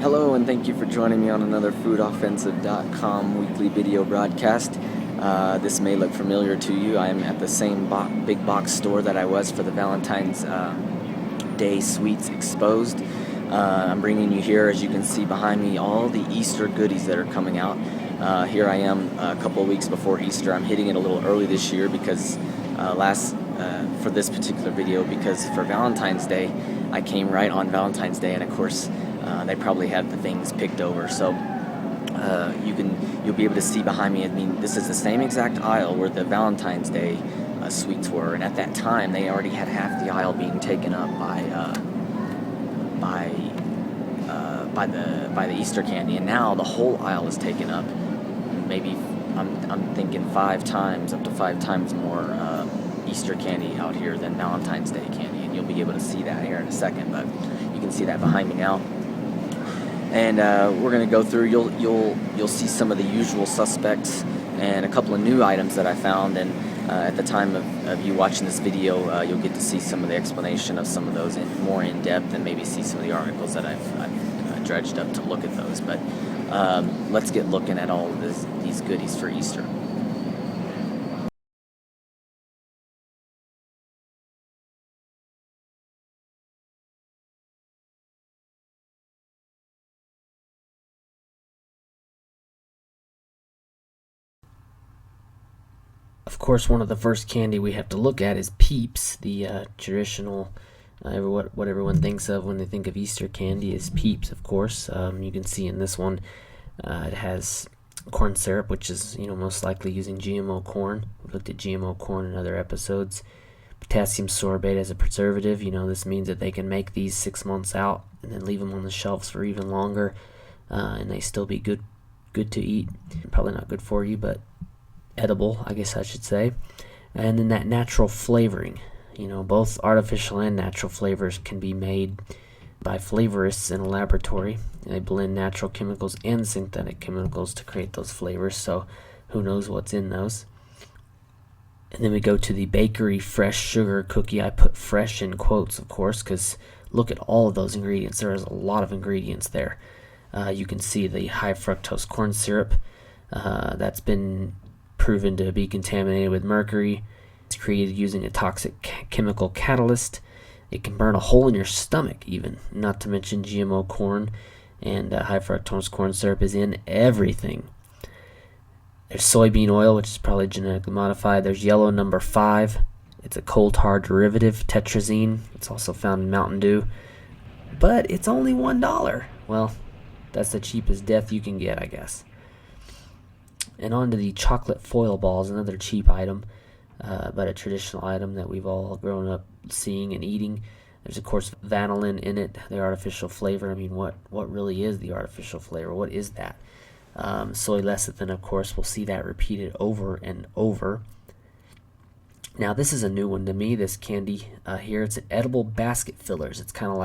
Hello, and thank you for joining me on another foodoffensive.com weekly video broadcast. This may look familiar to you. I am at the same big box store that I was for the Valentine's Day Sweets Exposed. I'm bringing you here, as you can see behind me, all the Easter goodies that are coming out. Here I am a couple of weeks before Easter. I'm hitting it a little early this year because for this particular video, because for Valentine's Day, I came right on Valentine's Day, and of course, they probably had the things picked over, so you'll be able to see behind me. I mean, this is the same exact aisle where the Valentine's Day sweets were, and at that time they already had half the aisle being taken up by the Easter candy, and now the whole aisle is taken up. Maybe I'm thinking up to five times more Easter candy out here than Valentine's Day candy, and you'll be able to see that here in a second. But you can see that behind me now. And we're going to go through. You'll see some of the usual suspects and a couple of new items that I found. And at the time of you watching this video, you'll get to see some of the explanation of some of those more in depth, and maybe see some of the articles that I've dredged up to look at those. But let's get looking at all of these goodies for Easter. Of course, one of the first candy we have to look at is Peeps, the traditional, what everyone thinks of when they think of Easter candy is Peeps, of course. You can see in this one, it has corn syrup, which is most likely using GMO corn. We've looked at GMO corn in other episodes. Potassium sorbate as a preservative. This means that they can make these 6 months out and then leave them on the shelves for even longer, and they still be good to eat. Probably not good for you, but edible, I guess I should say. And then that natural flavoring, both artificial and natural flavors can be made by flavorists in a laboratory. They blend natural chemicals and synthetic chemicals to create those flavors, so who knows what's in those. And then we go to the bakery fresh sugar cookie. I put fresh in quotes, of course, because look at all of those ingredients. There is a lot of ingredients there. You can see the high fructose corn syrup that's been proven to be contaminated with mercury. It's created using a toxic chemical catalyst. It can burn a hole in your stomach even, not to mention GMO corn, and high fructose corn syrup is in everything. There's soybean oil, which is probably genetically modified. There's yellow number 5. It's a coal tar derivative, tetrazine. It's also found in Mountain Dew, but it's only $1. Well, that's the cheapest death you can get, I guess. And on to the chocolate foil balls, another cheap item, but a traditional item that we've all grown up seeing and eating. There's, of course, vanillin in it, the artificial flavor. I mean, what really is the artificial flavor? What is that? Soy lecithin, of course. We'll see that repeated over and over. Now, this is a new one to me, this candy here. It's an edible basket fillers. It's kind of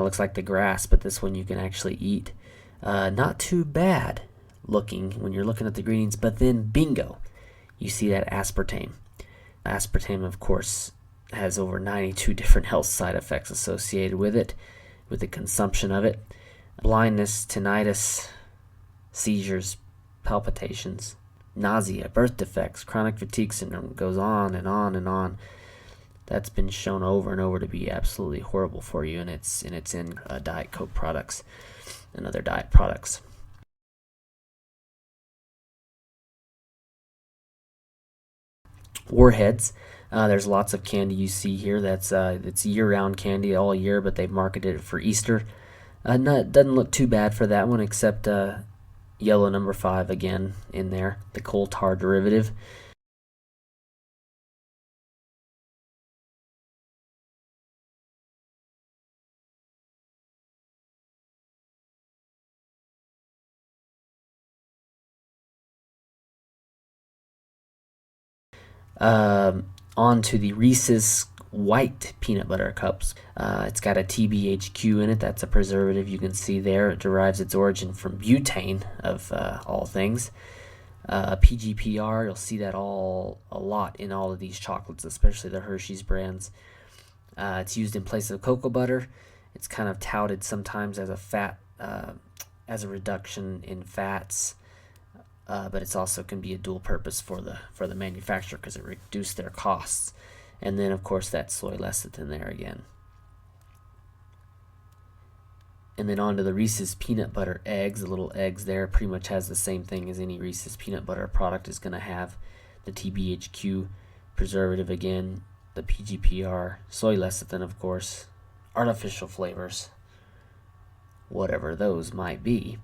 looks like the grass, but this one you can actually eat. Not too bad looking when you're looking at the ingredients, but then bingo, you see that aspartame. Aspartame, of course, has over 92 different health side effects associated with it, with the consumption of it. Blindness, tinnitus, seizures, palpitations, nausea, birth defects, chronic fatigue syndrome, goes on and on and on. That's been shown over and over to be absolutely horrible for you, and it's in Diet Coke products and other diet products. Warheads. There's lots of candy you see here it's year-round candy all year, but they've marketed it for Easter. Doesn't look too bad for that one, except yellow number 5 again in there, the coal tar derivative. On to the Reese's white peanut butter cups. It's got a TBHQ in it. That's a preservative you can see there. It derives its origin from butane, of all things. PGPR, you'll see that a lot in all of these chocolates, especially the Hershey's brands. It's used in place of cocoa butter. It's kind of touted sometimes as a fat as a reduction in fats, but it's also can be a dual purpose for the manufacturer because it reduced their costs. And then of course that soy lecithin there again. And then on to the Reese's peanut butter eggs. The little eggs there pretty much has the same thing as any Reese's peanut butter product is going to have. The TBHQ preservative again, the PGPR, soy lecithin of course, artificial flavors, whatever those might be.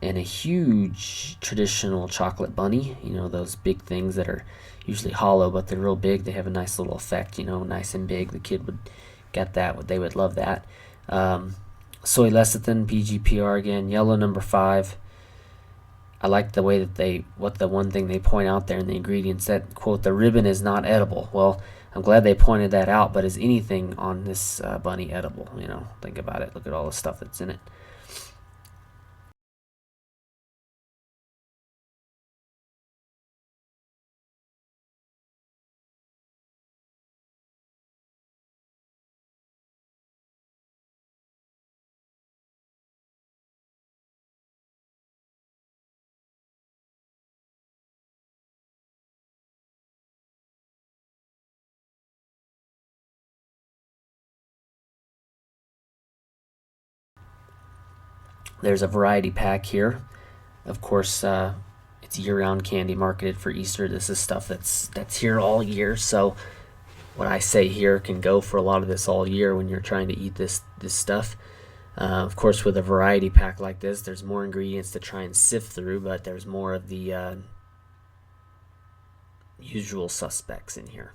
And a huge traditional chocolate bunny, you know, those big things that are usually hollow but they're real big. They have a nice little effect, you know, nice and big. The kid would get that, they would love that. Soy lecithin, PGPR again, yellow number 5. I like the way that the one thing they point out there in the ingredients that, quote, the ribbon is not edible. Well, I'm glad they pointed that out, but is anything on this bunny edible? You know, think about it. Look at all the stuff that's in it. There's a variety pack here. Of course, it's year-round candy marketed for Easter. This is stuff that's here all year. So what I say here can go for a lot of this all year when you're trying to eat this stuff. Of course, with a variety pack like this, there's more ingredients to try and sift through, but there's more of the usual suspects in here.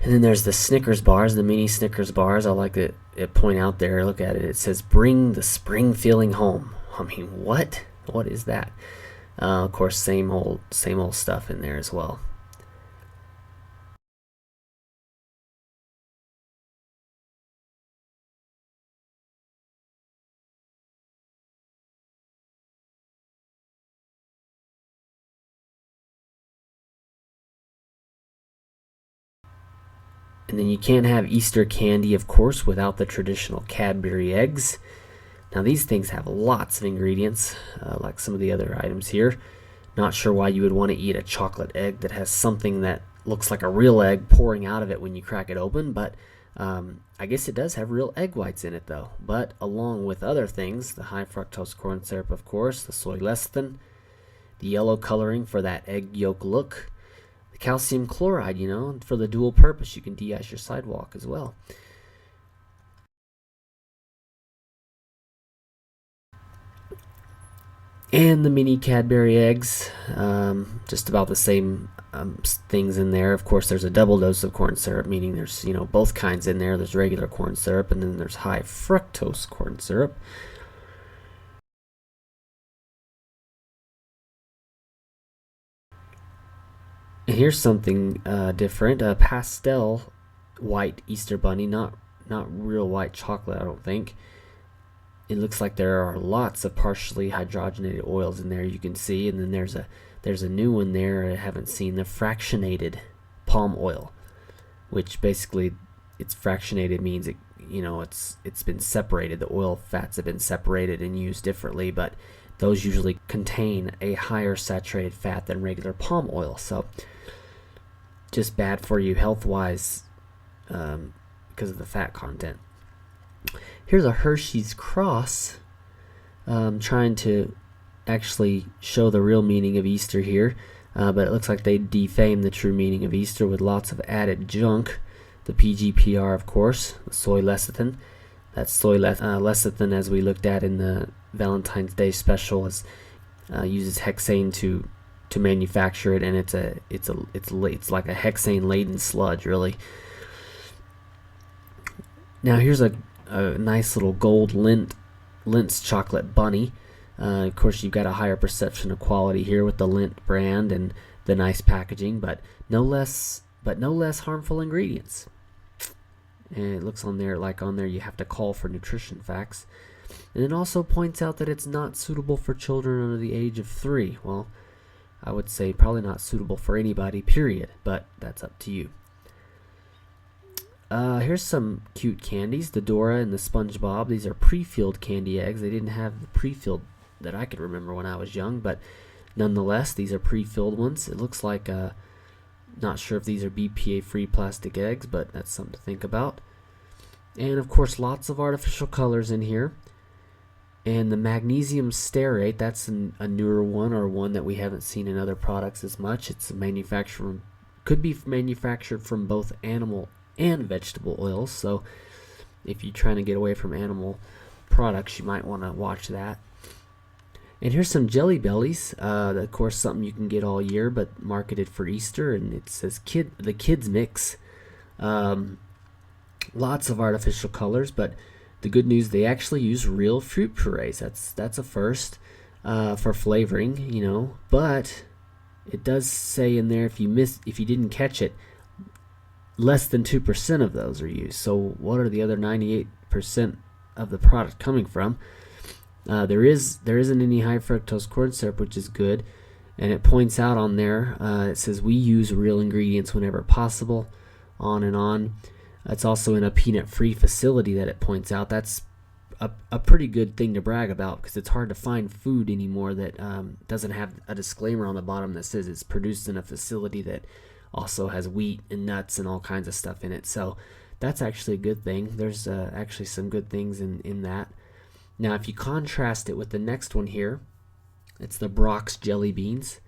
And then there's the Snickers bars, the mini Snickers bars. I like it point out there. Look at it. It says, "Bring the spring feeling home." I mean, what? What is that? Of course, same old stuff in there as well. And then you can't have Easter candy, of course, without the traditional Cadbury eggs. Now these things have lots of ingredients, like some of the other items here. Not sure why you would want to eat a chocolate egg that has something that looks like a real egg pouring out of it when you crack it open, but I guess it does have real egg whites in it though. But along with other things, the high fructose corn syrup, of course, the soy lecithin, the yellow coloring for that egg yolk look, the calcium chloride, you know, for the dual purpose. You can de-ice your sidewalk as well. And the mini Cadbury eggs, just about the same things in there. Of course, there's a double dose of corn syrup, meaning there's, you know, both kinds in there. There's regular corn syrup, and then there's high fructose corn syrup. And here's something different: a pastel white Easter bunny, not real white chocolate, I don't think. It looks like there are lots of partially hydrogenated oils in there, you can see. And then there's a new one there I haven't seen, the fractionated palm oil, which basically, it's fractionated means it, you know, it's been separated. The oil fats have been separated and used differently, but those usually contain a higher saturated fat than regular palm oil. So just bad for you health-wise because of the fat content. Here's a Hershey's cross, trying to actually show the real meaning of Easter here, but it looks like they defame the true meaning of Easter with lots of added junk. The PGPR, of course, the soy lecithin. That soy lecithin, as we looked at in the Valentine's Day special, uses hexane to manufacture it, and it's like a hexane laden sludge, really. Now here's a nice little gold Lint's chocolate bunny. Of course, you've got a higher perception of quality here with the Lindt brand and the nice packaging, but no less harmful ingredients. And it looks on there you have to call for nutrition facts. And it also points out that it's not suitable for children under the age of 3. Well, I would say probably not suitable for anybody, period, but that's up to you. Here's some cute candies, the Dora and the SpongeBob. These are pre-filled candy eggs. They didn't have the pre-filled that I could remember when I was young, but nonetheless, these are pre-filled ones. It looks like, not sure if these are BPA-free plastic eggs, but that's something to think about. And of course, lots of artificial colors in here. And the magnesium stearate, that's a newer one, or one that we haven't seen in other products as much. It's could be manufactured from both animal and vegetable oils. So if you're trying to get away from animal products, you might want to watch that. And here's some Jelly Bellies. Of course, something you can get all year, but marketed for Easter. And it says the kids mix. Lots of artificial colors, but the good news, they actually use real fruit purees. That's a first for flavoring, But it does say in there, if you didn't catch it, less than 2% of those are used. So what are the other 98% of the product coming from? There isn't any high fructose corn syrup, which is good. And it points out on there, it says we use real ingredients whenever possible, on and on. It's also in a peanut-free facility that it points out. That's a pretty good thing to brag about, because it's hard to find food anymore that doesn't have a disclaimer on the bottom that says it's produced in a facility that also has wheat and nuts and all kinds of stuff in it. So that's actually a good thing. There's actually some good things in that. Now, if you contrast it with the next one here, it's the Brock's Jelly Beans.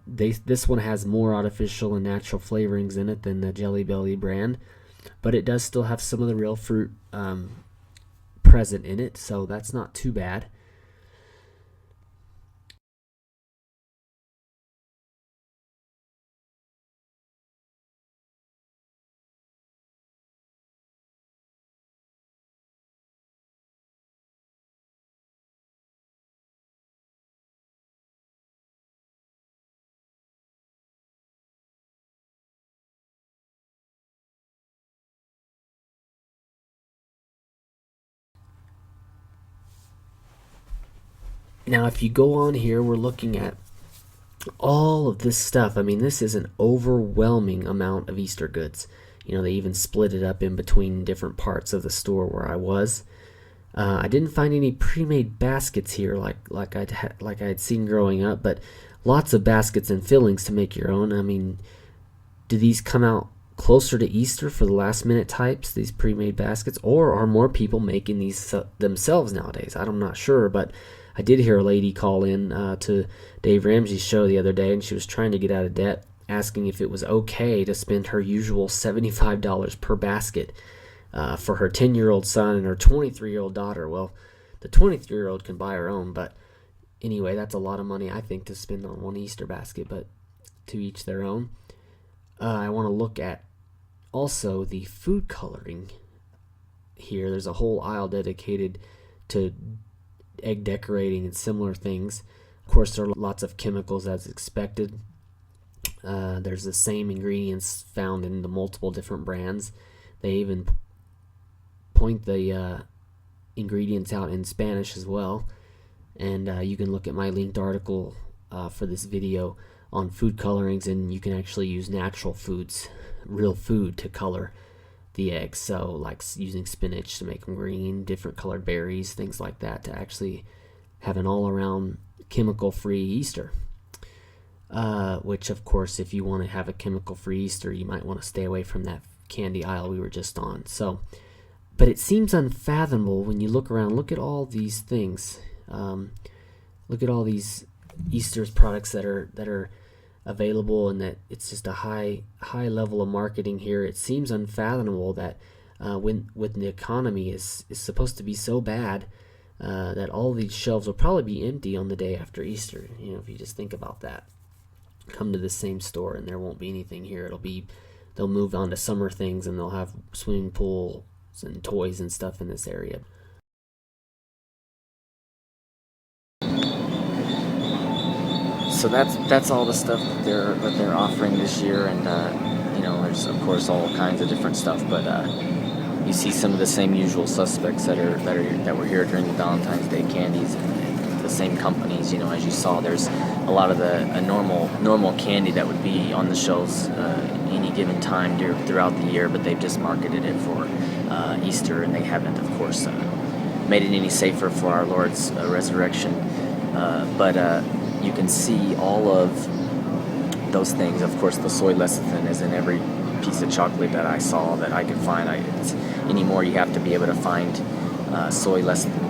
This one has more artificial and natural flavorings in it than the Jelly Belly brand, but it does still have some of the real fruit present in it, so that's not too bad. Now, if you go on here, we're looking at all of this stuff. I mean, this is an overwhelming amount of Easter goods. They even split it up in between different parts of the store where I was. I didn't find any pre-made baskets here like I'd seen growing up, but lots of baskets and fillings to make your own. I mean, do these come out closer to Easter for the last-minute types, these pre-made baskets, or are more people making these themselves nowadays? I'm not sure, but I did hear a lady call in to Dave Ramsey's show the other day, and she was trying to get out of debt, asking if it was okay to spend her usual $75 per basket for her 10-year-old son and her 23-year-old daughter. Well, the 23-year-old can buy her own, but anyway, that's a lot of money, I think, to spend on one Easter basket, but to each their own. I want to look at also the food coloring here. There's a whole aisle dedicated to egg decorating and similar things. Of course, there are lots of chemicals as expected. There's the same ingredients found in the multiple different brands. They even point the ingredients out in Spanish as well. And you can look at my linked article for this video on food colorings, and you can actually use natural foods, real food, to color the eggs. So like using spinach to make them green, different colored berries, things like that, to actually have an all-around chemical-free Easter. Which, of course, if you want to have a chemical-free Easter, you might want to stay away from that candy aisle we were just on. So, but it seems unfathomable when you look around. Look at all these things. Look at all these Easter's products that are available, and that it's just a high level of marketing here. It seems unfathomable that when the economy is supposed to be so bad, that all these shelves will probably be empty on the day after Easter. If you just think about that, come to the same store and there won't be anything here. They'll move on to summer things, and they'll have swimming pool and toys and stuff in this area. So that's all the stuff that they're offering this year, and there's of course all kinds of different stuff, but you see some of the same usual suspects that were here during the Valentine's Day candies, and the same companies. As you saw, there's a lot of a normal candy that would be on the shelves any given time throughout the year, but they've just marketed it for Easter, and they haven't, of course, made it any safer for our Lord's resurrection. But you can see all of those things. Of course, the soy lecithin is in every piece of chocolate that I saw that I could find. Anymore, you have to be able to find soy lecithin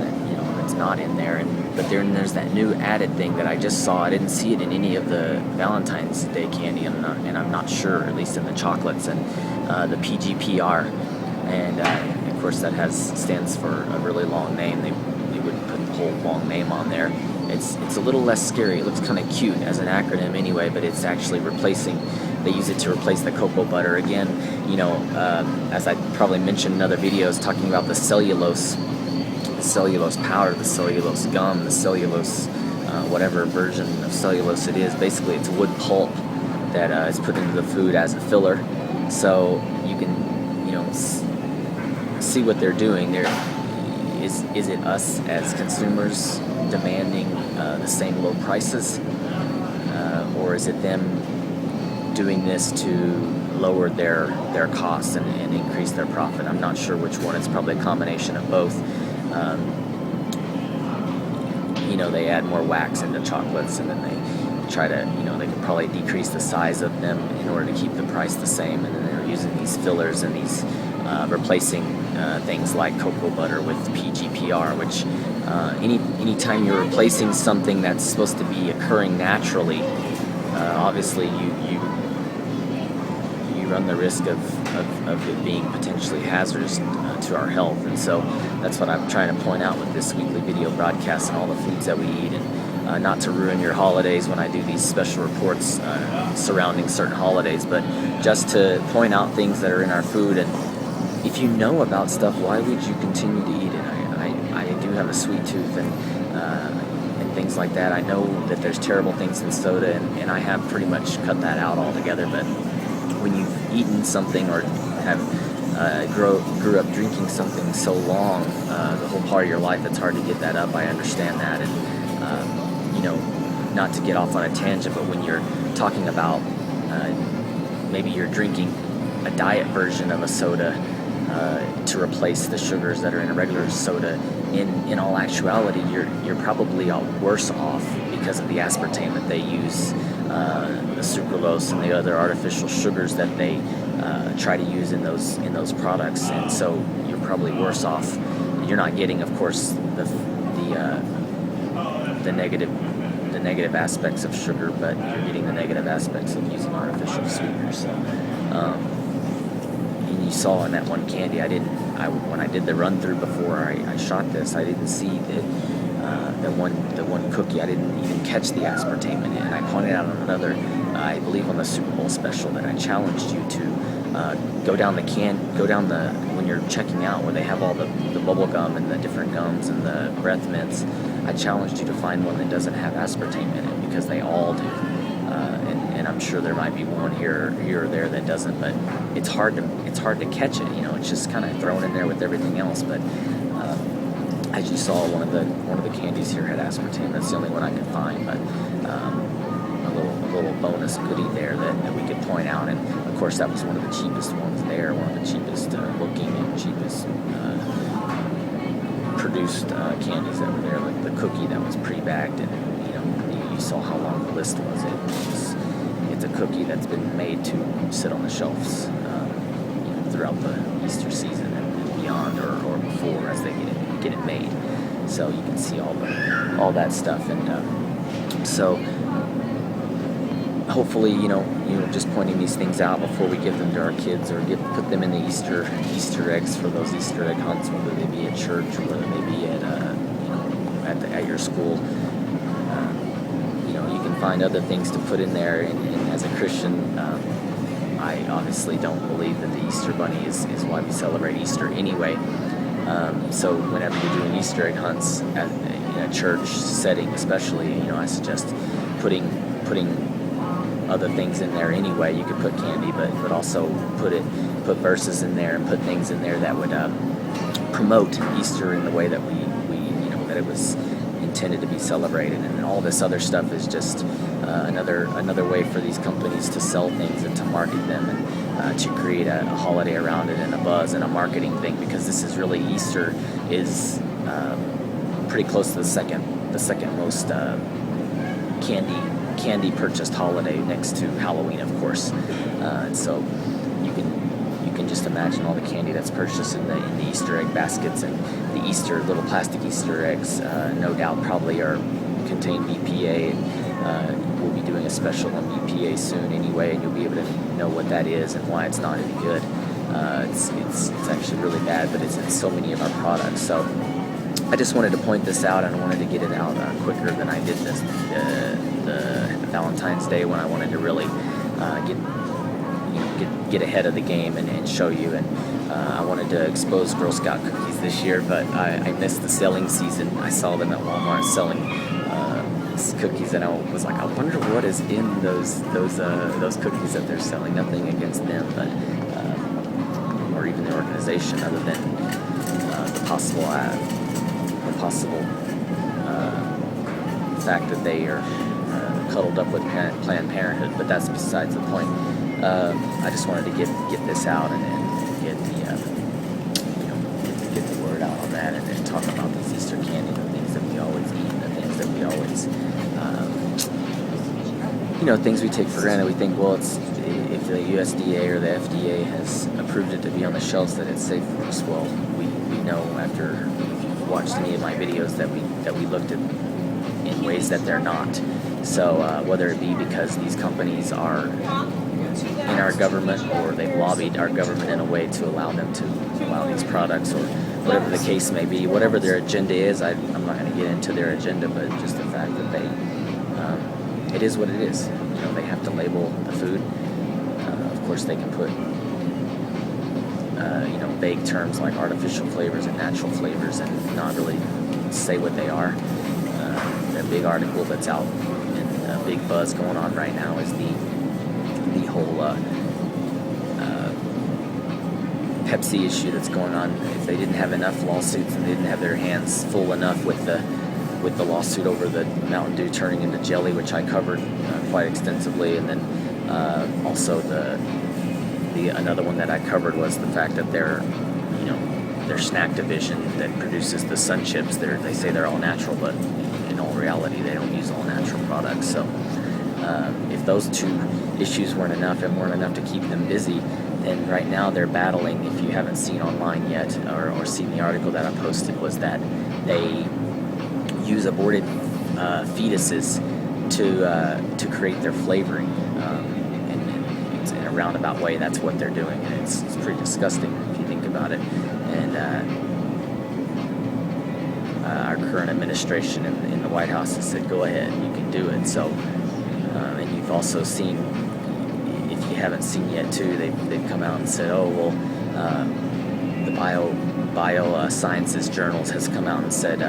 that's not in there. But then there's that new added thing that I just saw. I didn't see it in any of the Valentine's Day candy, and I'm not sure, at least in the chocolates, and the PGPR. And of course, that stands for a really long name. They wouldn't put the whole long name on there. It's a little less scary. It looks kind of cute as an acronym anyway, but it's actually they use it to replace the cocoa butter. Again, as I probably mentioned in other videos, talking about the cellulose powder, the cellulose gum, the cellulose, whatever version of cellulose it is. Basically, it's wood pulp that is put into the food as a filler. So you can, see what they're doing. Is it us as consumers demanding the same low prices, or is it them doing this to lower their costs and increase their profit? I'm not sure which one. It's probably a combination of both. They add more wax into chocolates, and then they try to, they could probably decrease the size of them in order to keep the price the same, and then they're using these fillers and these replacing things like cocoa butter with PGPR, which anytime you're replacing something that's supposed to be occurring naturally, obviously you run the risk of it being potentially hazardous to our health. And so that's what I'm trying to point out with this weekly video broadcast and all the foods that we eat, and not to ruin your holidays when I do these special reports surrounding certain holidays, but just to point out things that are in our food. And if you know about stuff, why would you continue to eat it? I do have a sweet tooth, and things like that. I know that there's terrible things in soda, and I have pretty much cut that out altogether. But when you've eaten something or have grew up drinking something so long, the whole part of your life, it's hard to get that up. I understand that, and not to get off on a tangent, but when you're talking about maybe you're drinking a diet version of a soda to replace the sugars that are in a regular soda, in all actuality, you're probably worse off because of the aspartame that they use, the sucralose and the other artificial sugars that they try to use in those products, and so you're probably worse off. You're not getting, of course, the negative aspects of sugar, but you're getting the negative aspects of using artificial sweeteners. So, and you saw in that one candy, when I did the run through before I shot this, I didn't see the one cookie. I didn't even catch the aspartame in it, and I pointed out on another, I believe on the Super Bowl special, that I challenged you to go down when you're checking out where they have all the bubble gum and the different gums and the breath mints. I challenged you to find one that doesn't have aspartame in it, because they all do, and I'm sure there might be one here or there that doesn't, but it's hard to catch it. It's just kind of thrown in there with everything else. But as you saw, one of the candies here had aspartame. That's the only one I could find, but a little bonus goodie there that we could point out. And of course, that was one of the cheapest ones there, one of the cheapest looking and cheapest produced candies that were there, like the cookie that was pre-bagged, and you saw how long the list was. It's a cookie that's been made to sit on the shelves throughout the Easter season and beyond, or before, as they get it made. So you can see all that stuff, and so hopefully just pointing these things out before we give them to our kids, or put them in the Easter eggs for those Easter egg hunts, whether they be at church or whether they be at your school. You can find other things to put in there, and as a Christian, I obviously don't believe that the Easter Bunny is why we celebrate Easter anyway. So whenever you're doing Easter egg hunts in a church setting, especially, I suggest putting other things in there anyway. You could put candy, but also put verses in there and put things in there that would promote Easter in the way that we that it was intended to be celebrated. And all this other stuff is just another way for these companies to sell things and to market them, and to create a holiday around it and a buzz and a marketing thing, because this is really, Easter is pretty close to the second most candy purchased holiday, next to Halloween, of course. And so you can just imagine all the candy that's purchased in the Easter egg baskets, and the little plastic Easter eggs, no doubt probably contain BPA, and we'll be doing a special on BPA soon anyway, and you'll be able to know what that is and why it's not any good. It's actually really bad, but it's in so many of our products. So I just wanted to point this out, and I wanted to get it out quicker than I did the Valentine's Day, when I wanted to really get ahead of the game and show you. And I wanted to expose Girl Scout cookies this year, but I missed the selling season. I saw them at Walmart selling cookies, and I was like, I wonder what is in those cookies that they're selling. Nothing against them, but or even the organization, other than the possible fact that they are cuddled up with Planned Parenthood, but that's besides the point. I just wanted to get this out and get the word out on that, and talk about these Easter candy, the things that we always eat, the things that we always things we take for granted. We think, well, it's, if the USDA or the FDA has approved it to be on the shelves, that it's safe for us. Well, we know, after if you've watched any of my videos, that we looked at in ways that they're not. So whether it be because these companies are in our government, or they've lobbied our government in a way to allow them to allow these products, or whatever the case may be, whatever their agenda is, I'm not going to get into their agenda, but just the fact that it is what it is. They have to label the food. Of course, they can put vague terms like artificial flavors and natural flavors, and not really say what they are. The big article that's out, and a big buzz going on right now, is the whole Pepsi issue that's going on. If they didn't have enough lawsuits, and they didn't have their hands full enough with the lawsuit over the Mountain Dew turning into jelly, which I covered quite extensively, and then also another one that I covered was the fact that their snack division that produces the Sun Chips, they say they're all natural, but in all reality they don't use all natural products. So if those two issues weren't enough to keep them busy, then right now they're battling, if you haven't seen online yet, or seen the article that I posted, was that they use aborted fetuses to create their flavoring, and it's in a roundabout way. That's what they're doing, and it's pretty disgusting if you think about it. And our current administration in the White House has said, go ahead, you can do it. So, and you've also seen, if you haven't seen yet too, they've come out and said, oh well, the biosciences journals has come out and said,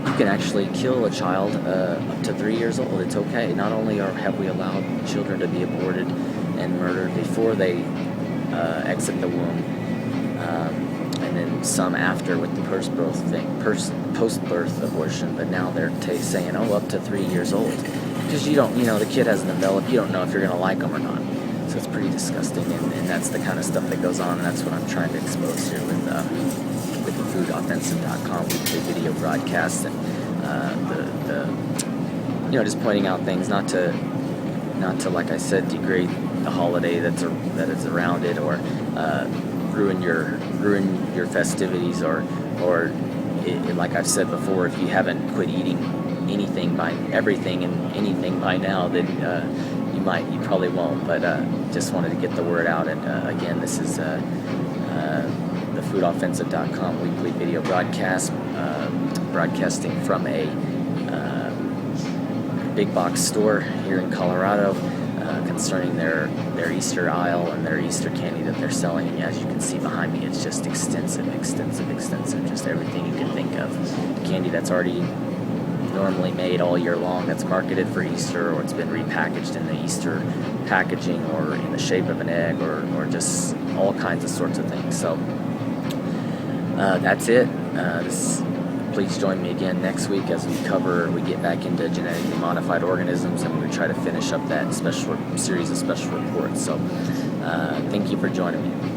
you can actually kill a child up to 3 years old. It's okay. Not only have we allowed children to be aborted and murdered before they exit the womb, and then some after with the post-birth abortion, but now they're saying, oh, up to 3 years old, because you don't, the kid hasn't developed. You don't know if you're going to like them or not. So it's pretty disgusting, and that's the kind of stuff that goes on, and that's what I'm trying to expose here with the foodoffensive.com weekly video broadcasts, and just pointing out things, not to like I said, degrade the holiday that is around it, or ruin your festivities, or like I've said before, if you haven't quit eating everything and anything by now, then you probably won't. But just wanted to get the word out, and again, this is the foodoffensive.com weekly video broadcast, broadcasting from a big box store here in Colorado, concerning their Easter aisle and their Easter candy that they're selling. And as you can see behind me, it's just extensive, just everything you can think of. Candy that's already normally made all year long, that's marketed for Easter, or it's been repackaged in the Easter packaging, or in the shape of an egg, or just all kinds of sorts of things. So that's it. Please join me again next week as we get back into genetically modified organisms, and we try to finish up that series of special reports. So thank you for joining me.